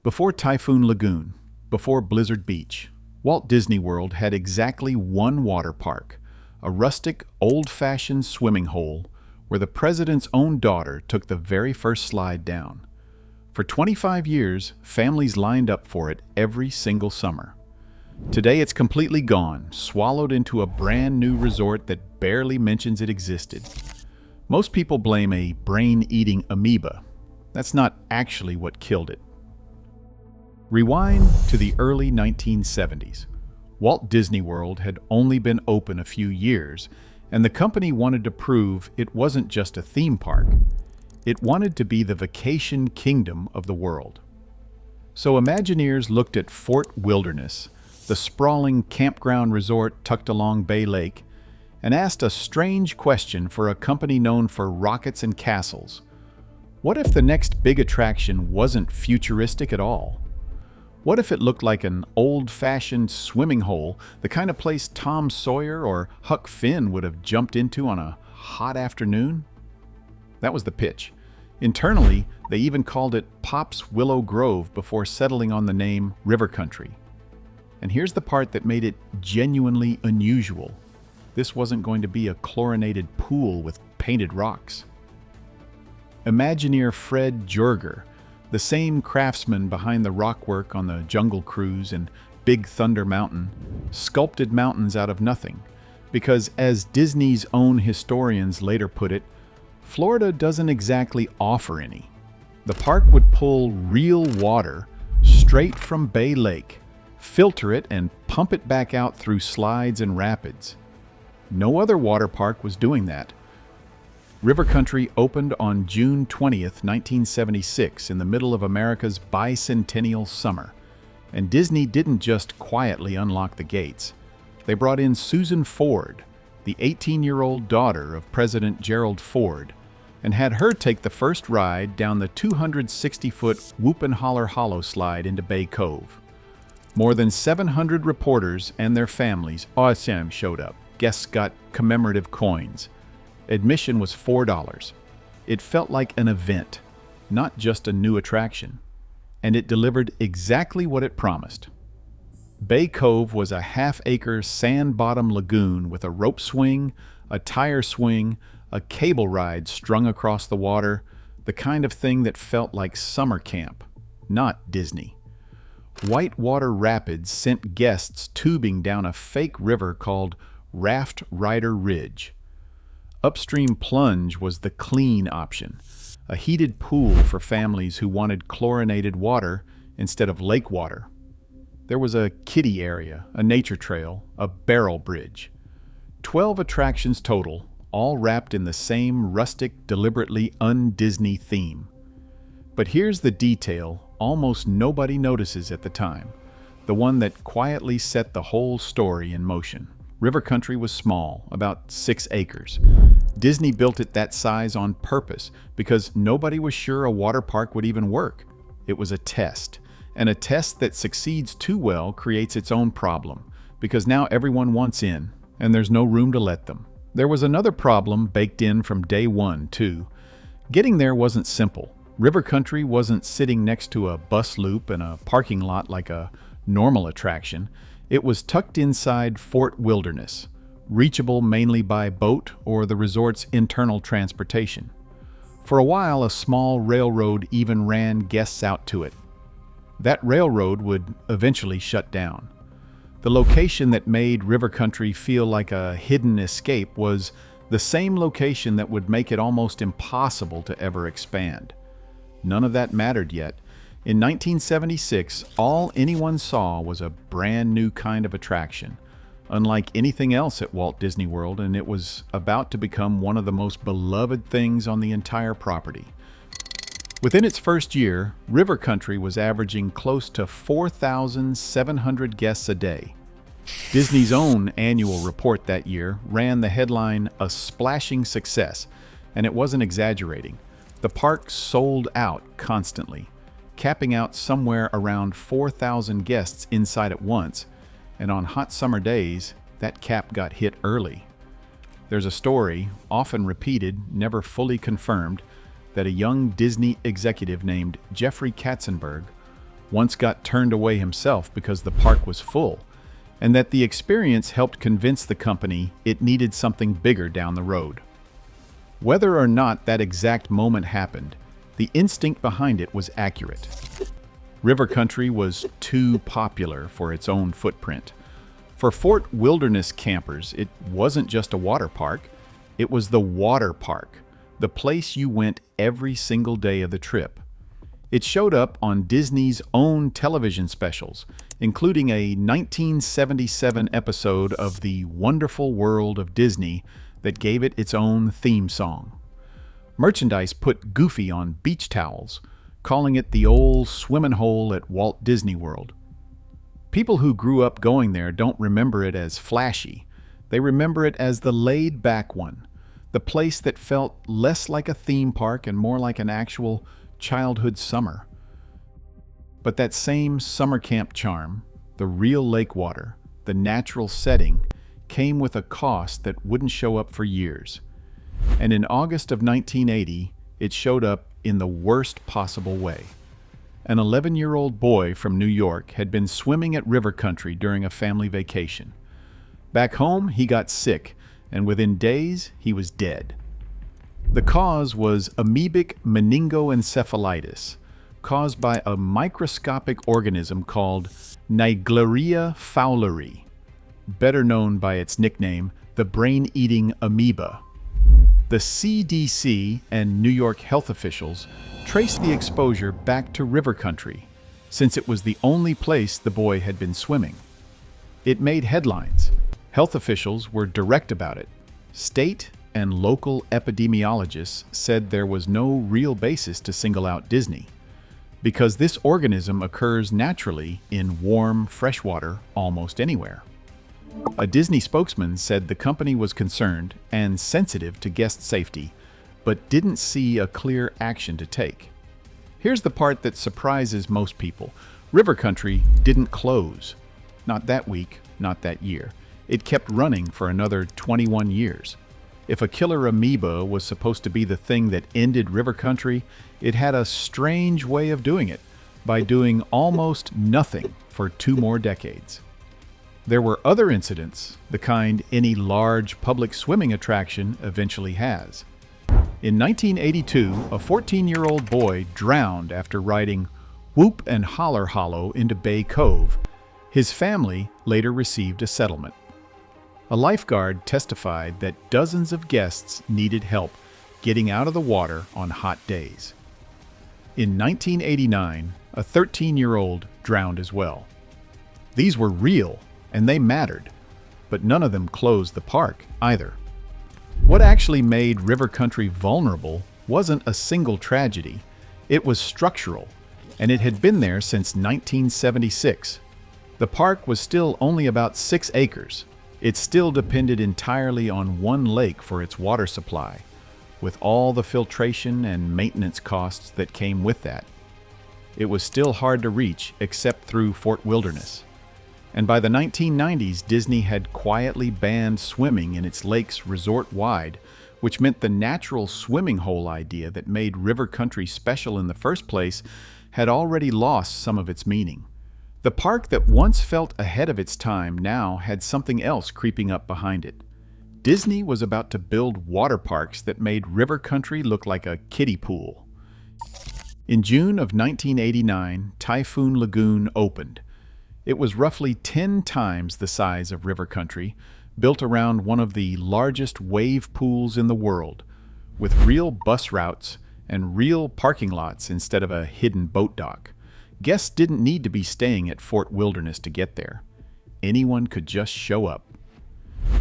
Before Typhoon Lagoon, before Blizzard Beach, Walt Disney World had exactly one water park, a rustic, old-fashioned swimming hole where the president's own daughter took the very first slide down. For 25 years, families lined up for it every single summer. Today it's completely gone, swallowed into a brand new resort that barely mentions it existed. Most people blame a brain-eating amoeba. That's not actually what killed it. Rewind to the early 1970s. Walt Disney World had only been open a few years, and the company wanted to prove it wasn't just a theme park. It wanted to be the vacation kingdom of the world. So Imagineers looked at Fort Wilderness, the sprawling campground resort tucked along Bay Lake, and asked a strange question for a company known for rockets and castles. What if the next big attraction wasn't futuristic at all? What if it looked like an old-fashioned swimming hole, the kind of place Tom Sawyer or Huck Finn would have jumped into on a hot afternoon? That was the pitch. Internally, they even called it Pop's Willow Grove before settling on the name River Country. And here's the part that made it genuinely unusual. This wasn't going to be a chlorinated pool with painted rocks. Imagineer Fred Jorger, the same craftsman behind the rockwork on the Jungle Cruise and Big Thunder Mountain, sculpted mountains out of nothing. Because as Disney's own historians later put it, Florida doesn't exactly offer any. The park would pull real water straight from Bay Lake, filter it, and pump it back out through slides and rapids. No other water park was doing that. River Country opened on June 20th, 1976, in the middle of America's bicentennial summer. And Disney didn't just quietly unlock the gates. They brought in Susan Ford, the 18-year-old daughter of President Gerald Ford, and had her take the first ride down the 260-foot Whoop and Holler Hollow slide into Bay Cove. More than 700 reporters and their families awesome showed up. Guests got commemorative coins. Admission was $4. It felt like an event, not just a new attraction. And it delivered exactly what it promised. Bay Cove was a half-acre sand-bottom lagoon with a rope swing, a tire swing, a cable ride strung across the water, the kind of thing that felt like summer camp, not Disney. Whitewater rapids sent guests tubing down a fake river called Raft Rider Ridge. Upstream plunge was the clean option, a heated pool for families who wanted chlorinated water instead of lake water. There was a kiddie area, a nature trail, a barrel bridge. 12 attractions total, all wrapped in the same rustic, deliberately un-Disney theme. But here's the detail almost nobody notices at the time, the one that quietly set the whole story in motion. River Country was small, about 6 acres. Disney built it that size on purpose because nobody was sure a water park would even work. It was a test, and a test that succeeds too well creates its own problem, because now everyone wants in, and there's no room to let them. There was another problem baked in from day one, too. Getting there wasn't simple. River Country wasn't sitting next to a bus loop and a parking lot like a normal attraction. It was tucked inside Fort Wilderness, reachable mainly by boat or the resort's internal transportation. For a while, a small railroad even ran guests out to it. That railroad would eventually shut down. The location that made River Country feel like a hidden escape was the same location that would make it almost impossible to ever expand. None of that mattered yet. In 1976, all anyone saw was a brand new kind of attraction, unlike anything else at Walt Disney World, and it was about to become one of the most beloved things on the entire property. Within its first year, River Country was averaging close to 4,700 guests a day. Disney's own annual report that year ran the headline, "A Splashing Success," and it wasn't exaggerating. The park sold out constantly, capping out somewhere around 4,000 guests inside at once, and on hot summer days, that cap got hit early. There's a story, often repeated, never fully confirmed, that a young Disney executive named Jeffrey Katzenberg once got turned away himself because the park was full, and that the experience helped convince the company it needed something bigger down the road. Whether or not that exact moment happened, the instinct behind it was accurate. River country was too popular for its own footprint. For Fort Wilderness campers, it wasn't just a water park, it was the water park, the place you went every single day of the trip. It showed up on Disney's own television specials, including a 1977 episode of The Wonderful World of Disney that gave it its own theme song. Merchandise put Goofy on beach towels, calling it the old swimming hole at Walt Disney World. People who grew up going there don't remember it as flashy. They remember it as the laid-back one, the place that felt less like a theme park and more like an actual childhood summer. But that same summer camp charm, the real lake water, the natural setting, came with a cost that wouldn't show up for years. And in August of 1980, it showed up in the worst possible way. An 11-year-old boy from New York had been swimming at river country during a family vacation. Back home, he got sick, and within days, he was dead. The cause was amoebic meningoencephalitis, caused by a microscopic organism called Naegleria fowleri, better known by its nickname, the brain-eating amoeba. The CDC and New York health officials traced the exposure back to river country, since it was the only place the boy had been swimming. It made headlines. Health officials were direct about it. State and local epidemiologists said there was no real basis to single out Disney, because this organism occurs naturally in warm, fresh water almost anywhere. A Disney spokesman said the company was concerned and sensitive to guest safety, but didn't see a clear action to take. Here's the part that surprises most people. River country didn't close. Not that week, not that year. It kept running for another 21 years. If a killer amoeba was supposed to be the thing that ended river country, it had a strange way of doing it, by doing almost nothing for 2 more decades. There were other incidents, the kind any large public swimming attraction eventually has. In 1982, a 14-year-old boy drowned after riding Whoop and Holler Hollow into Bay Cove. His family later received a settlement. A lifeguard testified that dozens of guests needed help getting out of the water on hot days. In 1989, a 13-year-old drowned as well. These were real, and they mattered, but none of them closed the park either. What actually made river country vulnerable wasn't a single tragedy. It was structural, and it had been there since 1976. The park was still only about 6 acres. It still depended entirely on one lake for its water supply, with all the filtration and maintenance costs that came with that. It was still hard to reach except through Fort Wilderness. And by the 1990s, Disney had quietly banned swimming in its lakes resort-wide, which meant the natural swimming hole idea that made river country special in the first place had already lost some of its meaning. The park that once felt ahead of its time now had something else creeping up behind it. Disney was about to build water parks that made river country look like a kiddie pool. In June of 1989, Typhoon Lagoon opened. It was roughly 10 times the size of river country, built around one of the largest wave pools in the world, with real bus routes and real parking lots instead of a hidden boat dock. Guests didn't need to be staying at Fort Wilderness to get there. Anyone could just show up.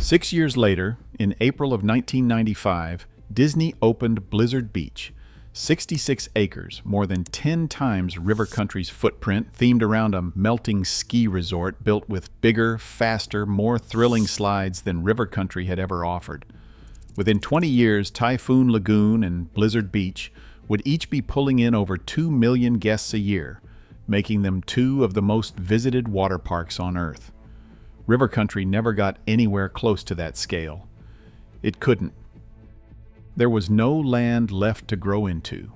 6 years later, in April of 1995, Disney opened Blizzard Beach, 66 acres, more than 10 times river country's footprint, themed around a melting ski resort built with bigger, faster, more thrilling slides than river country had ever offered. Within 20 years, Typhoon Lagoon and Blizzard Beach would each be pulling in over 2 million guests a year, making them 2 of the most visited water parks on Earth. River country never got anywhere close to that scale. It couldn't. There was no land left to grow into.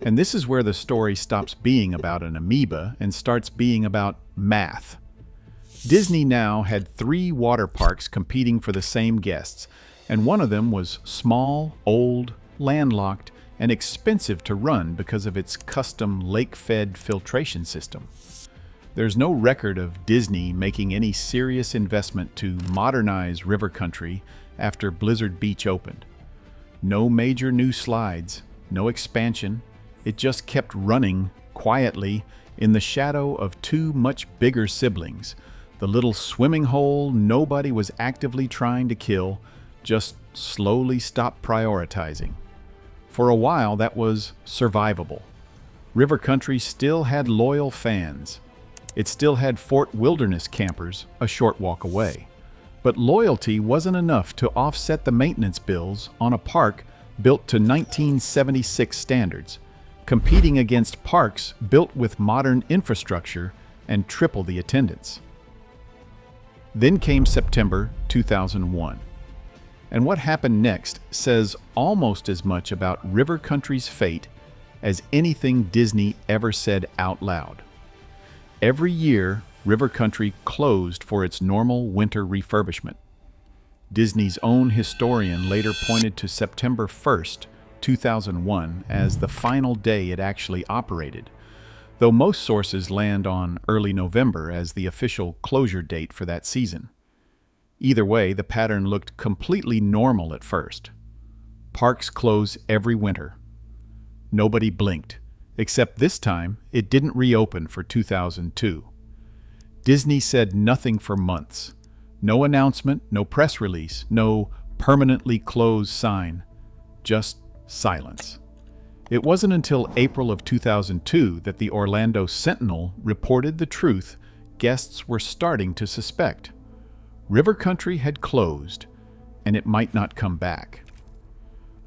And this is where the story stops being about an amoeba and starts being about math. Disney now had 3 water parks competing for the same guests, and one of them was small, old, landlocked, and expensive to run because of its custom lake-fed filtration system. There's no record of Disney making any serious investment to modernize River Country after Blizzard Beach opened. No major new slides, no expansion. It just kept running quietly in the shadow of 2 much bigger siblings. The little swimming hole nobody was actively trying to kill just slowly stopped prioritizing. For a while, that was survivable. River Country still had loyal fans. It still had Fort Wilderness campers a short walk away. But loyalty wasn't enough to offset the maintenance bills on a park built to 1976 standards, competing against parks built with modern infrastructure and triple the attendance. Then came September 2001. And what happened next says almost as much about River Country's fate as anything Disney ever said out loud. Every year, River Country closed for its normal winter refurbishment. Disney's own historian later pointed to September 1st, 2001 as the final day it actually operated, though most sources land on early November as the official closure date for that season. Either way, the pattern looked completely normal at first. Parks close every winter. Nobody blinked, except this time it didn't reopen for 2002. Disney said nothing for months. No announcement, no press release, no permanently closed sign. Just silence. It wasn't until April of 2002 that the Orlando Sentinel reported the truth guests were starting to suspect. River Country had closed, and it might not come back.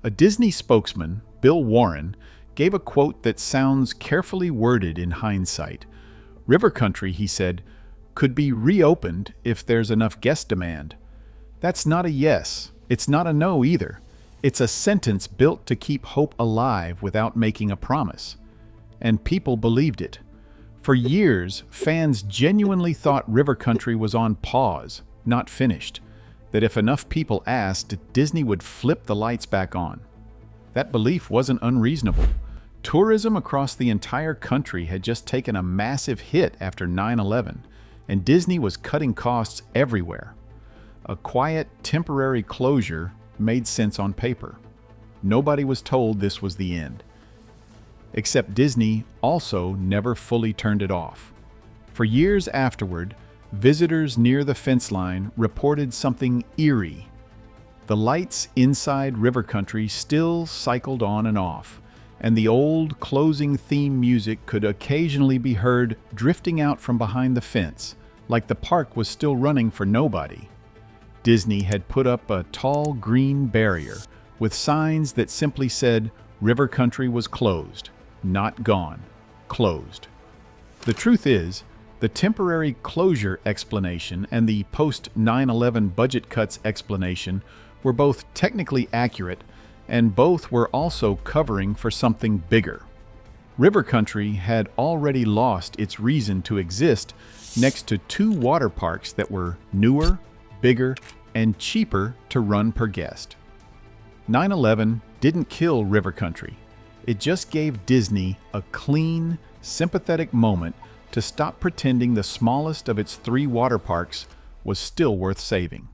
A Disney spokesman, Bill Warren, gave a quote that sounds carefully worded in hindsight. River Country, he said, could be reopened if there's enough guest demand. That's not a yes. It's not a no either. It's a sentence built to keep hope alive without making a promise. And people believed it. For years, fans genuinely thought River Country was on pause, not finished, that if enough people asked, Disney would flip the lights back on. That belief wasn't unreasonable. Tourism across the entire country had just taken a massive hit after 9/11, and Disney was cutting costs everywhere. A quiet, temporary closure made sense on paper. Nobody was told this was the end. Except Disney also never fully turned it off. For years afterward, visitors near the fence line reported something eerie. The lights inside River Country still cycled on and off, and the old closing theme music could occasionally be heard drifting out from behind the fence, like the park was still running for nobody. Disney had put up a tall green barrier with signs that simply said River Country was closed, not gone, closed. The truth is, the temporary closure explanation and the post-9/11 budget cuts explanation were both technically accurate, and both were also covering for something bigger. River Country had already lost its reason to exist next to 2 water parks that were newer, bigger, and cheaper to run per guest. 9/11 didn't kill River Country. It just gave Disney a clean, sympathetic moment to stop pretending the smallest of its 3 water parks was still worth saving.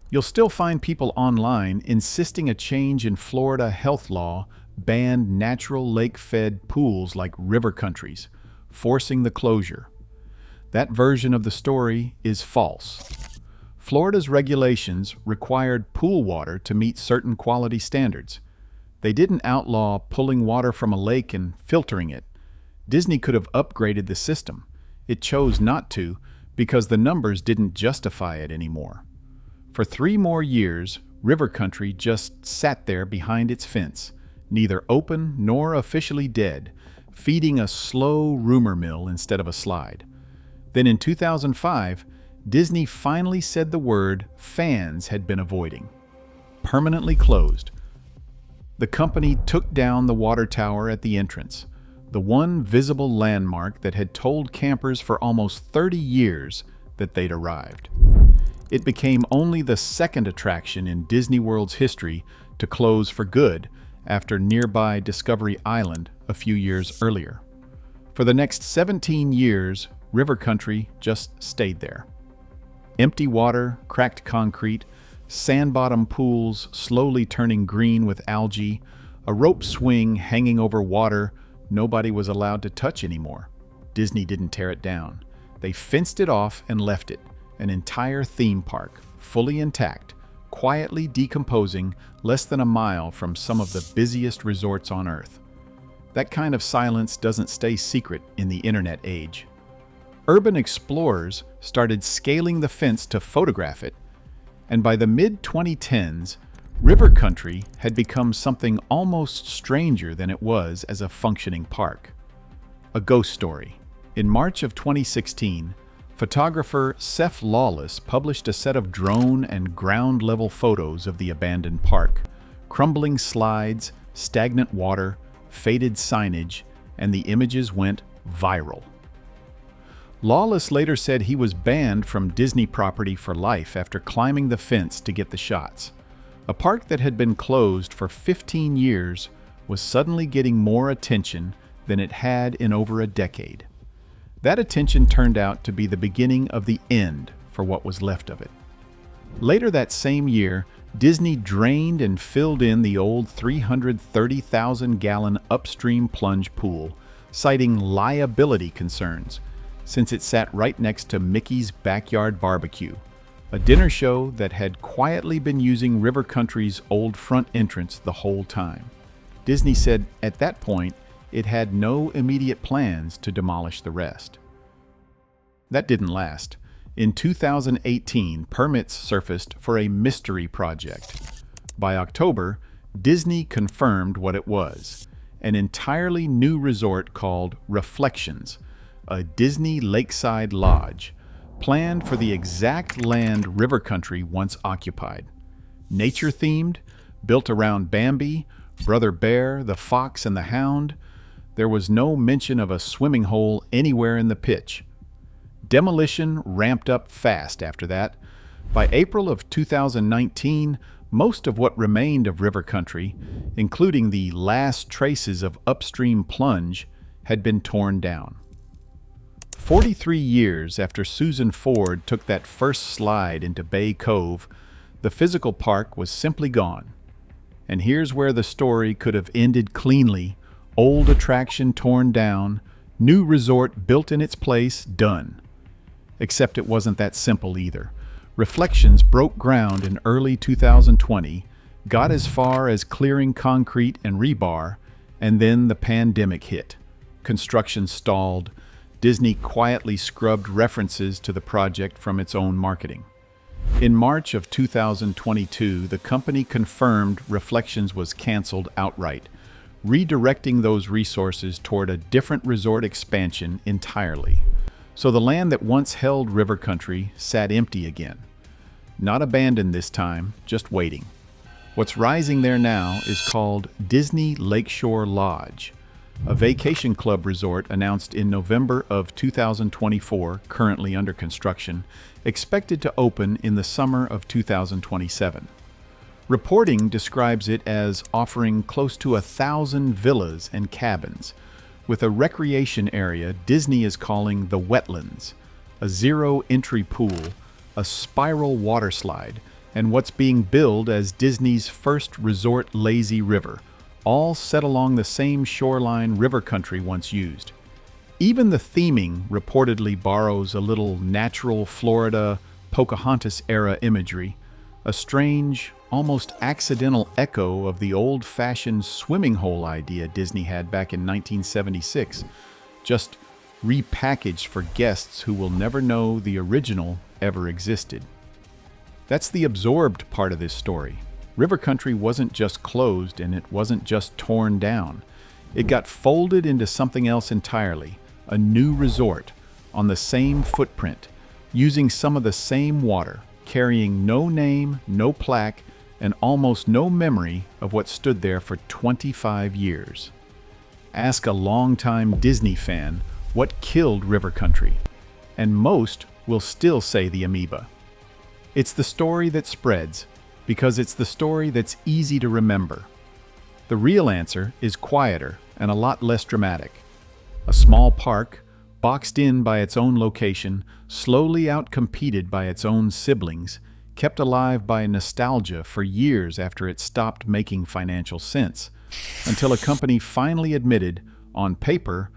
You'll still find people online insisting a change in Florida health law banned natural lake-fed pools like River Country's, forcing the closure. That version of the story is false. Florida's regulations required pool water to meet certain quality standards. They didn't outlaw pulling water from a lake and filtering it. Disney could have upgraded the system. It chose not to because the numbers didn't justify it anymore. For 3 more years, River Country just sat there behind its fence, neither open nor officially dead, feeding a slow rumor mill instead of a slide. Then in 2005, Disney finally said the word fans had been avoiding. Permanently closed. the company took down the water tower at the entrance, the one visible landmark that had told campers for almost 30 years that they'd arrived. It became only the second attraction in Disney World's history to close for good after nearby Discovery Island a few years earlier. For the next 17 years, River Country just stayed there. Empty water, cracked concrete, sand-bottom pools slowly turning green with algae, a rope swing hanging over water nobody was allowed to touch anymore. Disney didn't tear it down. They fenced it off and left it, an entire theme park, fully intact, quietly decomposing less than a mile from some of the busiest resorts on Earth. That kind of silence doesn't stay secret in the internet age. Urban explorers started scaling the fence to photograph it, and by the mid-2010s, River Country had become something almost stranger than it was as a functioning park. A ghost story. In March of 2016, photographer Seth Lawless published a set of drone and ground-level photos of the abandoned park. Crumbling slides, stagnant water, faded signage, and the images went viral. Lawless later said he was banned from Disney property for life after climbing the fence to get the shots. A park that had been closed for 15 years was suddenly getting more attention than it had in over a decade. That attention turned out to be the beginning of the end for what was left of it. Later that same year, Disney drained and filled in the old 330,000-gallon upstream plunge pool, citing liability concerns, since it sat right next to Mickey's Backyard Barbecue, a dinner show that had quietly been using River Country's old front entrance the whole time. Disney said at that point it had no immediate plans to demolish the rest. That didn't last. In 2018, permits surfaced for a mystery project. By October, Disney confirmed what it was: an entirely new resort called Reflections, a Disney lakeside lodge, planned for the exact land River Country once occupied. Nature-themed, built around Bambi, Brother Bear, the Fox, and the Hound, there was no mention of a swimming hole anywhere in the pitch. Demolition ramped up fast after that. By April of 2019, most of what remained of River Country, including the last traces of upstream plunge, had been torn down. 43 years after Susan Ford took that first slide into Bay Cove, the physical park was simply gone. And here's where the story could have ended cleanly: old attraction torn down, new resort built in its place, done. Except it wasn't that simple either. Reflections broke ground in early 2020, got as far as clearing concrete and rebar, and then the pandemic hit. Construction stalled. Disney quietly scrubbed references to the project from its own marketing. In March of 2022, the company confirmed Reflections was canceled outright, redirecting those resources toward a different resort expansion entirely. So the land that once held River Country sat empty again. Not abandoned this time, just waiting. What's rising there now is called Disney Lakeshore Lodge, a vacation club resort announced in November of 2024, currently under construction, expected to open in the summer of 2027. Reporting describes it as offering close to 1,000 villas and cabins, with a recreation area Disney is calling the Wetlands, a zero-entry pool, a spiral water slide, and what's being billed as Disney's first resort lazy river, all set along the same shoreline River Country once used. Even the theming reportedly borrows a little natural Florida Pocahontas-era imagery, a strange, almost accidental echo of the old-fashioned swimming hole idea Disney had back in 1976, just repackaged for guests who will never know the original ever existed. That's the absorbed part of this story. River Country wasn't just closed, and it wasn't just torn down. It got folded into something else entirely, a new resort, on the same footprint, using some of the same water, carrying no name, no plaque, and almost no memory of what stood there for 25 years. Ask a longtime Disney fan what killed River Country, and most will still say the amoeba. It's the story that spreads because it's the story that's easy to remember. The real answer is quieter and a lot less dramatic. A small park, boxed in by its own location, slowly outcompeted by its own siblings, kept alive by nostalgia for years after it stopped making financial sense, until a company finally admitted, on paper,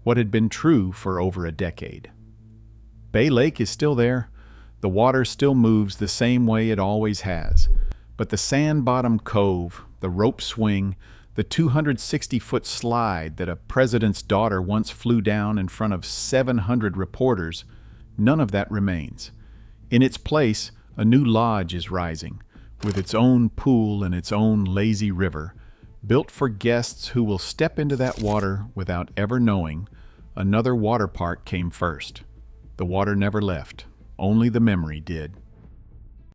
what had been true for over a decade. Bay Lake is still there. The water still moves the same way it always has. But the sand-bottom cove, the rope swing, the 260-foot slide that a president's daughter once flew down in front of 700 reporters, none of that remains. In its place, a new lodge is rising, with its own pool and its own lazy river, built for guests who will step into that water without ever knowing another water park came first. The water never left, only the memory did.